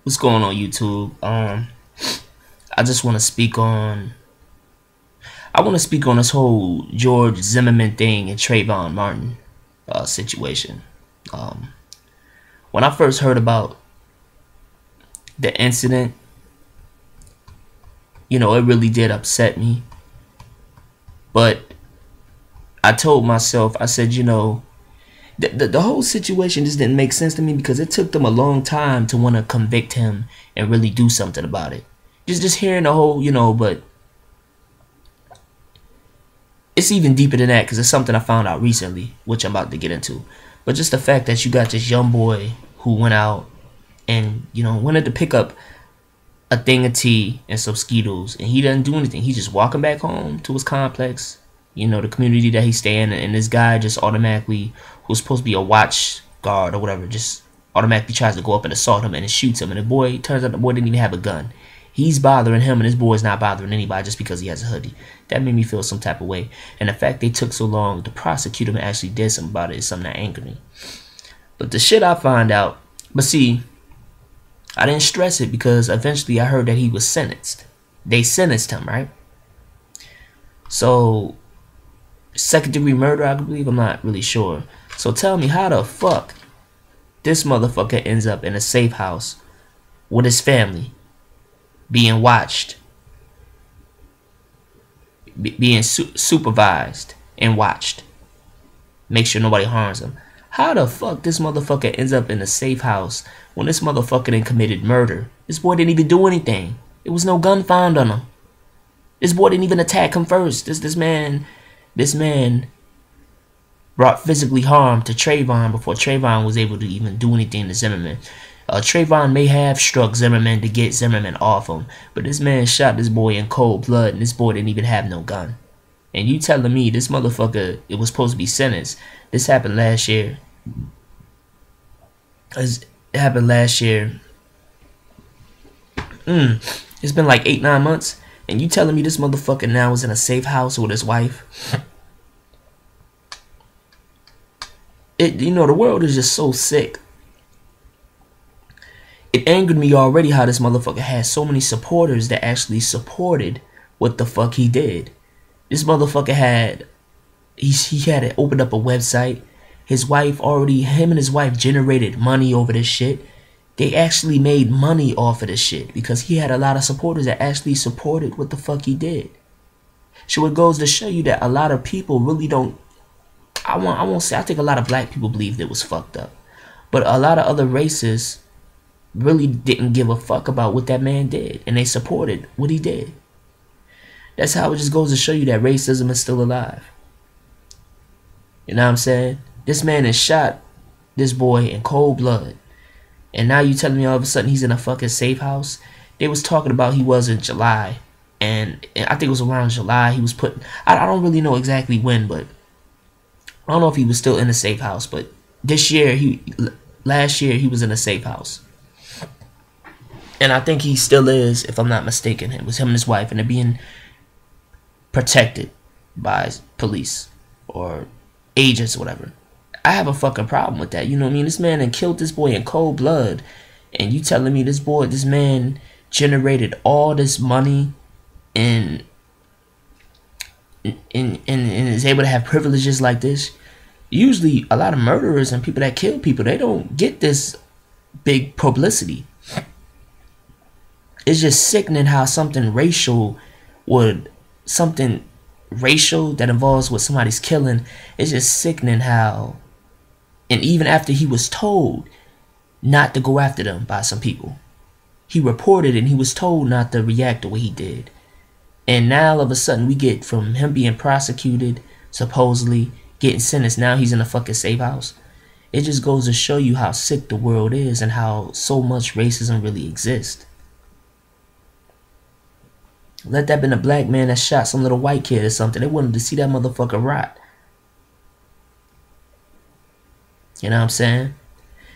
What's going on YouTube? I just want to speak on this whole George Zimmerman thing and Trayvon Martin situation. Um, when I first heard about the incident, it really did upset me. But I told myself, I said, the whole situation just didn't make sense to me because it took them a long time to want to convict him and really do something about it. Just hearing the whole, but it's even deeper than that because it's something I found out recently, which I'm about to get into. But just the fact that you got this young boy who went out and, wanted to pick up a thing of tea and some Skittles, and he doesn't do anything. He's just walking back home to his complex, the community that he's staying in, and this guy just automatically, who's supposed to be a watch guard or whatever, just automatically tries to go up and assault him and shoots him. And turns out the boy didn't even have a gun. He's bothering him, and this boy's not bothering anybody just because he has a hoodie. That made me feel some type of way. And the fact they took so long to prosecute him and actually did something about it is something that angered me. But the shit I find out, but see, I didn't stress it because eventually I heard that he was sentenced. They sentenced him, right? So, second-degree murder, I believe. I'm not really sure. So tell me, how the fuck this motherfucker ends up in a safe house with his family, being watched, being supervised and watched, make sure nobody harms him. How the fuck this motherfucker ends up in a safe house when this motherfucker done committed murder? This boy didn't even do anything. There was no gun found on him. This boy didn't even attack him first. This man brought physically harm to Trayvon before Trayvon was able to even do anything to Zimmerman. Trayvon may have struck Zimmerman to get Zimmerman off him, but this man shot this boy in cold blood, and this boy didn't even have no gun. And you telling me this motherfucker, it was supposed to be sentenced? This happened last year. It happened last year. It's been like 8-9 months, and you telling me this motherfucker now is in a safe house with his wife? The world is just so sick. It angered me already how this motherfucker had so many supporters that actually supported what the fuck he did. This motherfucker had, he had opened up a website. Him and his wife generated money over this shit. They actually made money off of this shit because he had a lot of supporters that actually supported what the fuck he did. So it goes to show you that a lot of people really don't, I won't say, I think a lot of black people believed it was fucked up. But a lot of other races really didn't give a fuck about what that man did, and they supported what he did. That's how it just goes to show you that racism is still alive. You know what I'm saying? This man has shot this boy in cold blood, and now you telling me all of a sudden he's in a fucking safe house? They was talking about he was in July, and I think it was around July he was put. I don't really know exactly when, but I don't know if he was still in a safe house. But last year he was in a safe house. And I think he still is, if I'm not mistaken. It was him and his wife, and they're being protected by police or agents or whatever. I have a fucking problem with that. You know what I mean? This man had killed this boy in cold blood, and you telling me this man generated all this money and is able to have privileges like this? Usually, a lot of murderers and people that kill people, they don't get this big publicity. It's just sickening how something racial that involves what somebody's killing, it's just sickening how, and even after he was told not to go after them by some people, he reported and he was told not to react the way he did. And now all of a sudden we get from him being prosecuted, supposedly getting sentenced, now he's in a fucking safe house. It just goes to show you how sick the world is and how so much racism really exists. Let that been a black man that shot some little white kid or something, they wanted to see that motherfucker rot. You know what I'm saying?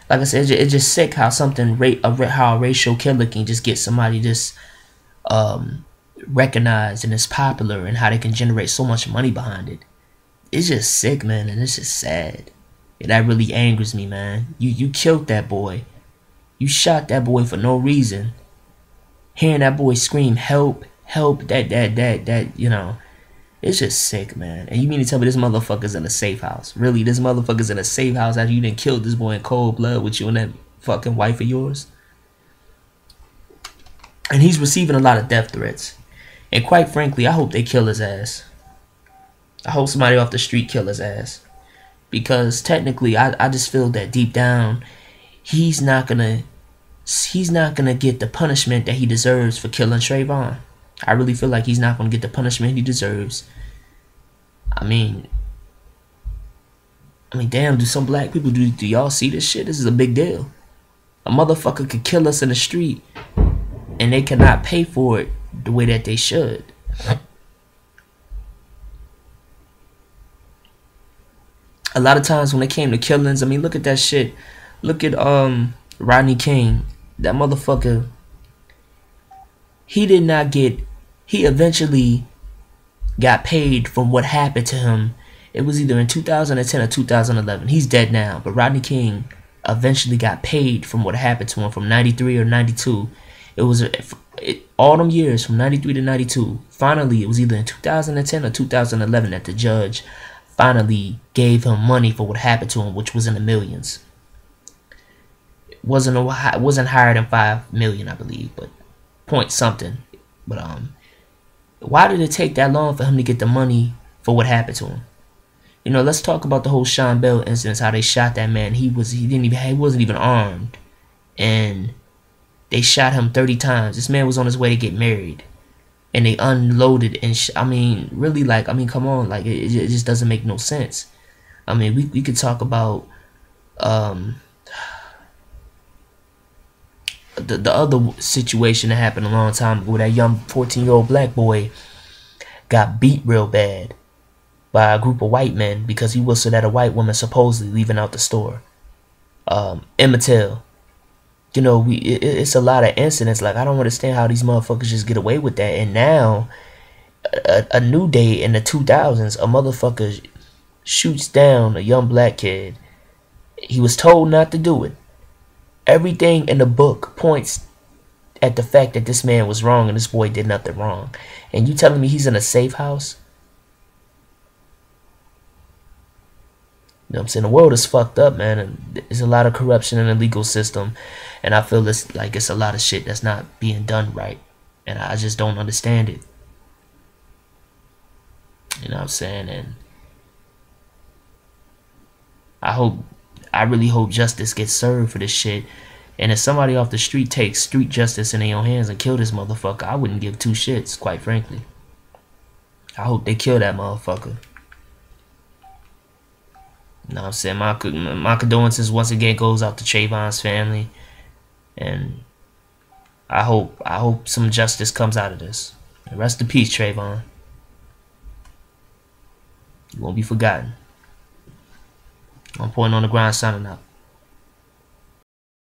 Like I said, it's just sick how how a racial killer can just get somebody just recognized and is popular, and how they can generate so much money behind it. It's just sick, man, and it's just sad. And that really angers me, man. You killed that boy. You shot that boy for no reason. Hearing that boy scream, help, help, that, you know, it's just sick, man. And you mean to tell me this motherfucker's in a safe house? Really, this motherfucker's in a safe house after you done killed this boy in cold blood with you and that fucking wife of yours? And he's receiving a lot of death threats. And quite frankly, I hope they kill his ass. I hope somebody off the street kill his ass. Because technically, I just feel that deep down, he's not gonna get the punishment that he deserves for killing Trayvon. I really feel like he's not gonna get the punishment he deserves. I mean, damn, do some black people, do y'all see this shit? This is a big deal. A motherfucker could kill us in the street, and they cannot pay for it the way that they should. A lot of times when it came to killings, I mean, look at that shit. Look at Rodney King. That motherfucker, he eventually got paid from what happened to him. It was either in 2010 or 2011. He's dead now, but Rodney King eventually got paid from what happened to him from 93 or 92. It was all them years from 93 to 92. Finally, it was either in 2010 or 2011 that the judge finally gave him money for what happened to him, which was in the millions. It wasn't higher than 5 million, I believe, but point something. But why did it take that long for him to get the money for what happened to him? You know, let's talk about the whole Sean Bell incident, how they shot that man. He wasn't even armed, and they shot him 30 times. This man was on his way to get married, and they unloaded and really, like, come on, like, it just doesn't make no sense. I mean, we could talk about the other situation that happened a long time ago, where that young 14-year-old black boy got beat real bad by a group of white men because he whistled at a white woman supposedly leaving out the store. Emmett Till. You know, it's a lot of incidents. Like, I don't understand how these motherfuckers just get away with that. And now, a new day in the 2000s, a motherfucker shoots down a young black kid. He was told not to do it. Everything in the book points at the fact that this man was wrong and this boy did nothing wrong. And you telling me he's in a safe house? You know what I'm saying? The world is fucked up, man. And there's a lot of corruption in the legal system. And I feel it's a lot of shit that's not being done right. And I just don't understand it. You know what I'm saying? And I really hope justice gets served for this shit. And if somebody off the street takes street justice in their own hands and kill this motherfucker, I wouldn't give two shits, quite frankly. I hope they kill that motherfucker. You know what I'm saying? My condolences once again goes out to Trayvon's family. And I hope some justice comes out of this. And rest in peace, Trayvon. You won't be forgotten. I'm Point on the Grind signing out.